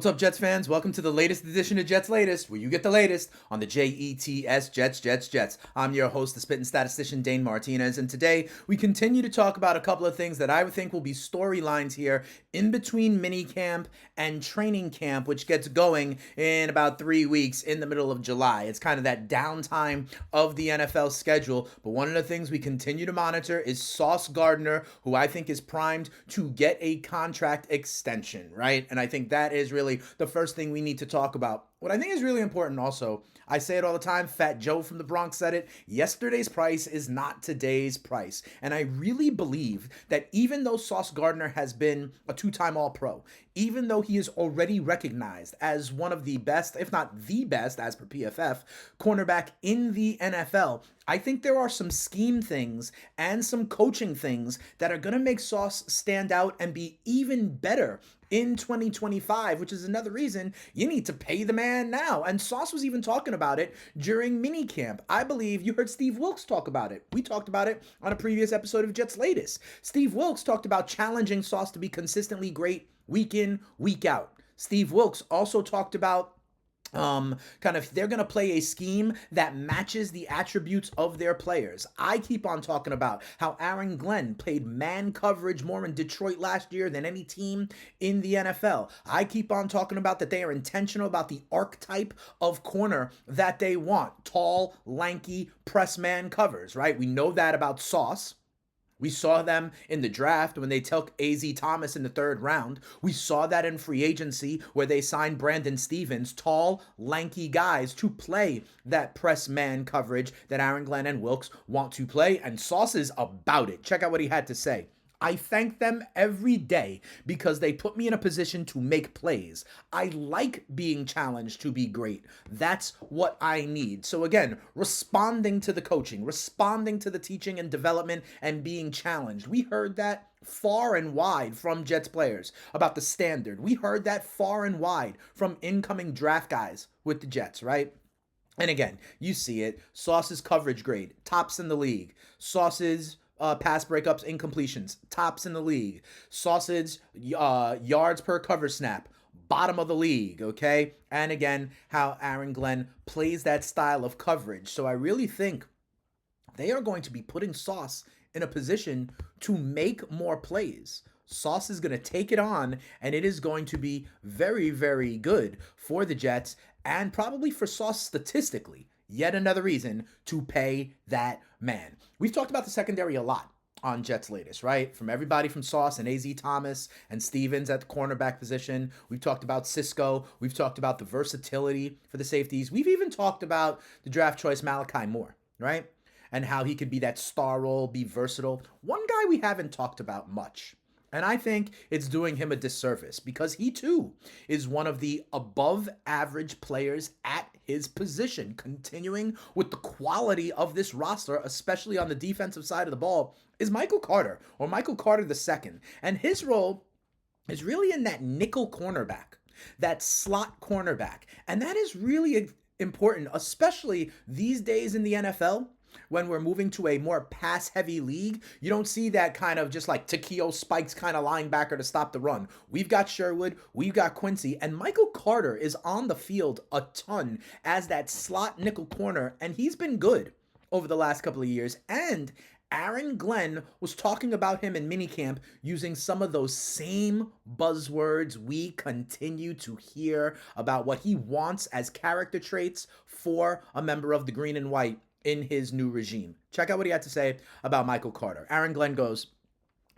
What's up, Jets fans? Welcome to the latest edition of Jets Latest, where you get the latest on the Jets, Jets. I'm your host, the spitting statistician, Dane Martinez, and today we continue to talk about a couple of things that I would think will be storylines here in between minicamp and training camp, which gets going in about 3 weeks in the middle of July. It's kind of that downtime of the NFL schedule, but one of the things we continue to monitor is Sauce Gardner, who I think is primed to get a contract extension, right? And I think that is really the first thing we need to talk about. What I think is really important also, I say it all the time, Fat Joe from the Bronx said it, yesterday's price is not today's price. And I really believe that even though Sauce Gardner has been a two-time All-Pro, even though he is already recognized as one of the best, if not the best, as per PFF, cornerback in the NFL, I think there are some scheme things and some coaching things that are going to make Sauce stand out and be even better in 2025, which is another reason you need to pay the man now. And Sauce was even talking about it during minicamp. I believe you heard Steve Wilks talk about it. We talked about it on a previous episode of Jets Latest. Steve Wilks talked about challenging Sauce to be consistently great week in, week out. Steve Wilks also talked about they're going to play a scheme that matches the attributes of their players. I keep on talking about how Aaron Glenn played man coverage more in Detroit last year than any team in the NFL. I keep on talking about that they are intentional about the archetype of corner that they want. Tall, lanky, press man covers, right? We know that about Sauce. We saw them in the draft when they took A.Z. Thomas in the third round. We saw that in free agency where they signed Brandon Stevens, tall, lanky guys to play that press man coverage that Aaron Glenn and Wilks want to play, and Sauce is about it. Check out what he had to say. I thank them every day because they put me in a position to make plays. I like being challenged to be great. That's what I need. So again, responding to the coaching, responding to the teaching and development, and being challenged. We heard that far and wide from Jets players about the standard. We heard that far and wide from incoming draft guys with the Jets, right? And again, you see it. Sauce's coverage grade, tops in the league. Sauce's pass breakups, incompletions, tops in the league. Sausage yards per cover snap, bottom of the league, okay? And again, how Aaron Glenn plays that style of coverage. So I really think they are going to be putting Sauce in a position to make more plays. Sauce is going to take it on, and it is going to be very, very good for the Jets and probably for Sauce statistically. Yet another reason to pay that man. We've talked about the secondary a lot on Jets Latest, right? From everybody from Sauce and A.Z. Thomas and Stevens at the cornerback position. We've talked about Cisco. We've talked about the versatility for the safeties. We've even talked about the draft choice Malachi Moore, right? And how he could be that star role, be versatile. One guy we haven't talked about much, and I think it's doing him a disservice because he too is one of the above average players at his position, continuing with the quality of this roster, especially on the defensive side of the ball, is Michael Carter, or Michael Carter II. And his role is really in that nickel cornerback, that slot cornerback. And that is really important, especially these days in the NFL. When we're moving to a more pass-heavy league, you don't see that kind of just like Takeo Spikes kind of linebacker to stop the run. We've got Sherwood, we've got Quincy, and Michael Carter is on the field a ton as that slot nickel corner, and he's been good over the last couple of years. And Aaron Glenn was talking about him in minicamp using some of those same buzzwords we continue to hear about what he wants as character traits for a member of the green and white in his new regime. Check out what he had to say about Michael Carter. Aaron Glenn goes,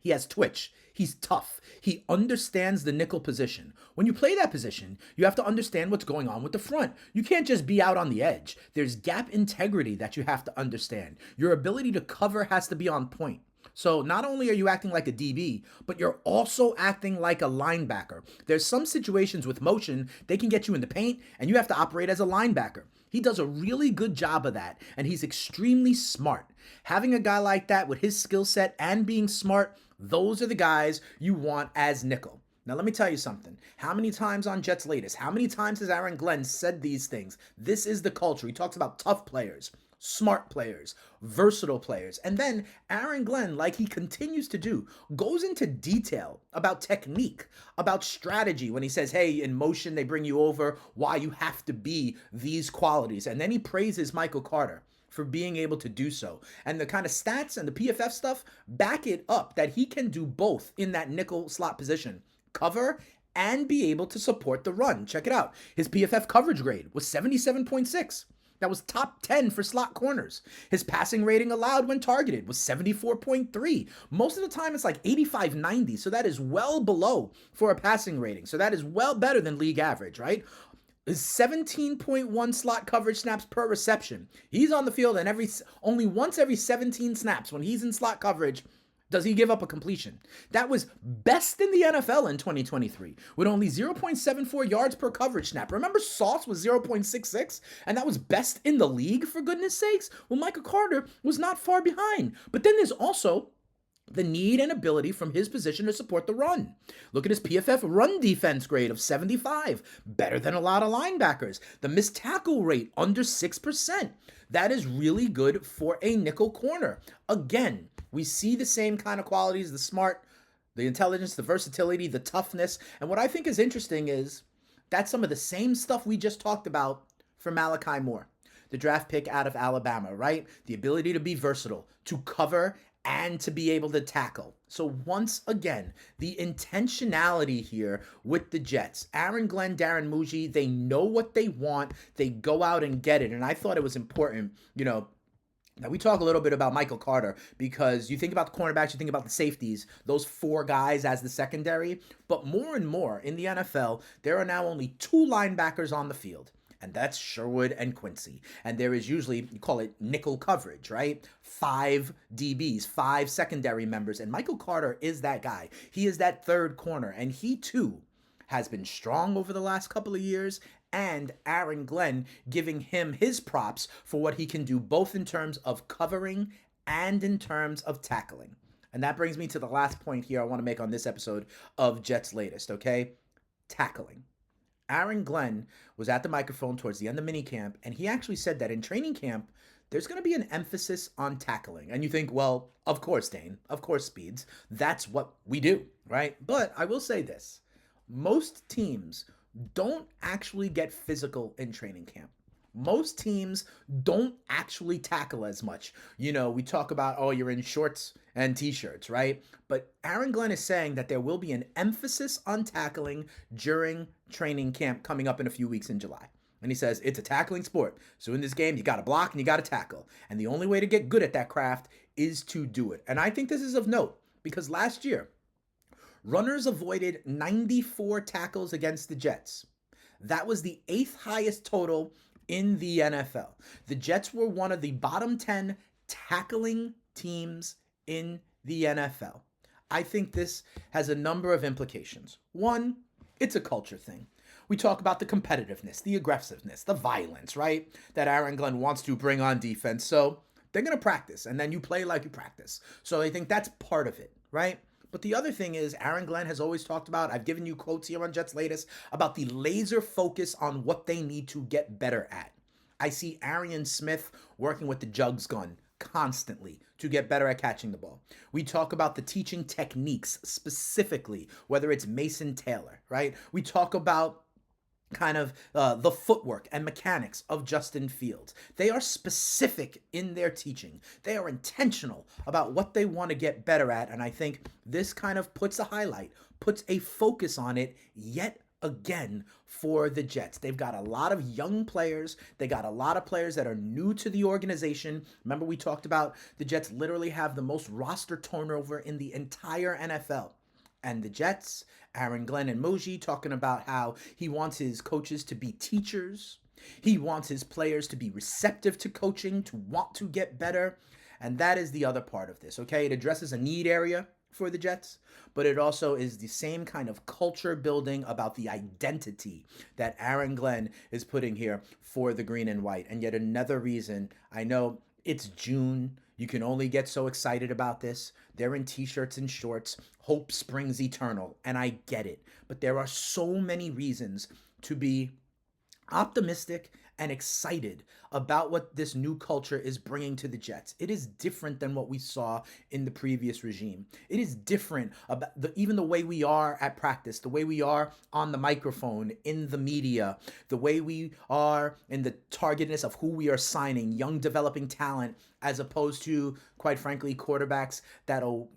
he has twitch. He's tough. He understands the nickel position. When you play that position, you have to understand what's going on with the front. You can't just be out on the edge. There's gap integrity that you have to understand. Your ability to cover has to be on point. So not only are you acting like a DB, but you're also acting like a linebacker. There's some situations with motion, they can get you in the paint, and you have to operate as a linebacker. He does a really good job of that, and he's extremely smart. Having a guy like that with his skill set and being smart, those are the guys you want as nickel. Now, let me tell you something. How many times on Jets Latest, how many times has Aaron Glenn said these things? This is the culture. He talks about tough players. smart players, versatile players. And then Aaron Glenn, like he continues to do, goes into detail about technique, about strategy when he says, hey, in motion, they bring you over, why you have to be these qualities. And then he praises Michael Carter for being able to do so. And the kind of stats and the PFF stuff back it up that he can do both in that nickel slot position, cover and be able to support the run. Check it out. His PFF coverage grade was 77.6. That was top 10 for slot corners. His passing rating allowed when targeted was 74.3. Most of the time it's like 85-90, so that is well below for a passing rating. So that is well better than league average, right? His 17.1 slot coverage snaps per reception. He's on the field and only once every 17 snaps when he's in slot coverage does he give up a completion. That was best in the NFL in 2023 with only 0.74 yards per coverage snap. Remember Sauce was 0.66 and that was best in the league, for goodness sakes? Well, Michael Carter was not far behind. But then there's also the need and ability from his position to support the run. Look at his PFF run defense grade of 75, better than a lot of linebackers. The missed tackle rate under 6%. That is really good for a nickel corner. Again, we see the same kind of qualities, the smart, the intelligence, the versatility, the toughness. And what I think is interesting is that's some of the same stuff we just talked about for Malachi Moore, the draft pick out of Alabama, right? The ability to be versatile, to cover and to be able to tackle. So once again, the intentionality here with the Jets, Aaron Glenn, Darren Muji, they know what they want. They go out and get it. And I thought it was important, now, we talk a little bit about Michael Carter because you think about the cornerbacks, you think about the safeties, those four guys as the secondary. But more and more in the NFL, there are now only two linebackers on the field, and that's Sherwood and Quincy. And there is usually, you call it nickel coverage, right? 5 DBs, 5 secondary members. And Michael Carter is that guy. He is that third corner, and he too has been strong over the last couple of years, and Aaron Glenn giving him his props for what he can do both in terms of covering and in terms of tackling. And that brings me to the last point here I want to make on this episode of Jets Latest, okay? Tackling. Aaron Glenn was at the microphone towards the end of minicamp, and he actually said that in training camp, there's going to be an emphasis on tackling. And you think, well, of course, Dane, of course, Speeds, that's what we do, right? But I will say this. Most teams don't actually get physical in training camp. Most teams don't actually tackle as much. We talk about, oh, you're in shorts and t-shirts, right? But Aaron Glenn is saying that there will be an emphasis on tackling during training camp coming up in a few weeks in July. And he says, it's a tackling sport. So in this game, you got to block and you got to tackle. And the only way to get good at that craft is to do it. And I think this is of note because last year, runners avoided 94 tackles against the Jets. That was the 8th highest total in the NFL. The Jets were one of the bottom 10 tackling teams in the NFL. I think this has a number of implications. One, it's a culture thing. We talk about the competitiveness, the aggressiveness, the violence, right? That Aaron Glenn wants to bring on defense. So they're going to practice, and then you play like you practice. So I think that's part of it, right? But the other thing is, Aaron Glenn has always talked about, I've given you quotes here on Jets Latest, about the laser focus on what they need to get better at. I see Arian Smith working with the jugs gun constantly to get better at catching the ball. We talk about the teaching techniques specifically, whether it's Mason Taylor, right? We talk about kind of the footwork and mechanics of Justin Fields. They are specific in their teaching. They are intentional about what they want to get better at. And I think this kind of puts a highlight, puts a focus on it yet again for the Jets. They've got a lot of young players. They got a lot of players that are new to the organization. Remember, we talked about the Jets literally have the most roster turnover in the entire NFL. And the Jets, Aaron Glenn and Muji, talking about how he wants his coaches to be teachers. He wants his players to be receptive to coaching, to want to get better. And that is the other part of this, okay? It addresses a need area for the Jets, but it also is the same kind of culture building about the identity that Aaron Glenn is putting here for the green and white. And yet another reason, I know it's June. You can only get so excited about this. They're in t-shirts and shorts. Hope springs eternal. And I get it. But there are so many reasons to be optimistic and excited about what this new culture is bringing to the Jets. It is different than what we saw in the previous regime. It is different about even the way we are at practice, the way we are on the microphone, in the media, the way we are in the targetedness of who we are signing, young developing talent, as opposed to, quite frankly, quarterbacks that'll,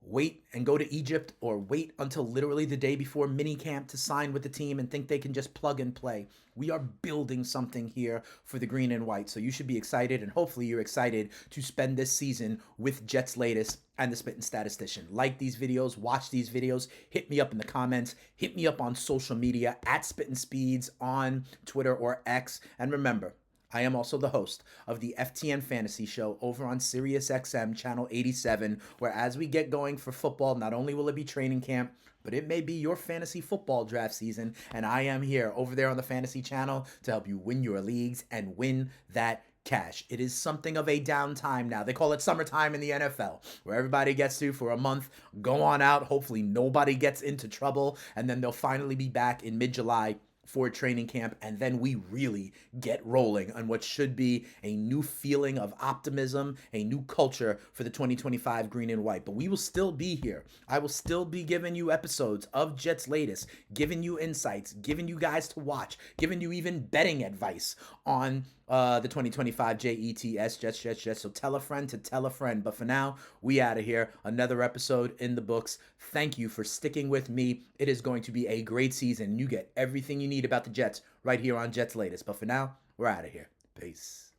wait and go to Egypt or wait until literally the day before minicamp to sign with the team and think they can just plug and play. We are building something here for the green and white. So you should be excited, and hopefully you're excited to spend this season with Jets Latest and the Spittin' Statistician. Like these videos, watch these videos, hit me up in the comments, hit me up on social media at Spittin' Speeds on Twitter or X. And remember, I am also the host of the FTN Fantasy Show over on SiriusXM Channel 87, where as we get going for football, not only will it be training camp, but it may be your fantasy football draft season, and I am here over there on the Fantasy Channel to help you win your leagues and win that cash. It is something of a downtime now. They call it summertime in the NFL, where everybody gets to, for a month, go on out. Hopefully nobody gets into trouble, and then they'll finally be back in mid-July for training camp, and then we really get rolling on what should be a new feeling of optimism, a new culture for the 2025 green and white. But we will still be here. I will still be giving you episodes of Jets Latest, giving you insights, giving you guys to watch, giving you even betting advice on the 2025 Jets, Jets. So tell a friend to tell a friend. But for now, we out of here. Another episode in the books. Thank you for sticking with me. It is going to be a great season. You get everything you need about the Jets right here on Jets Latest. But for now, we're out of here. Peace.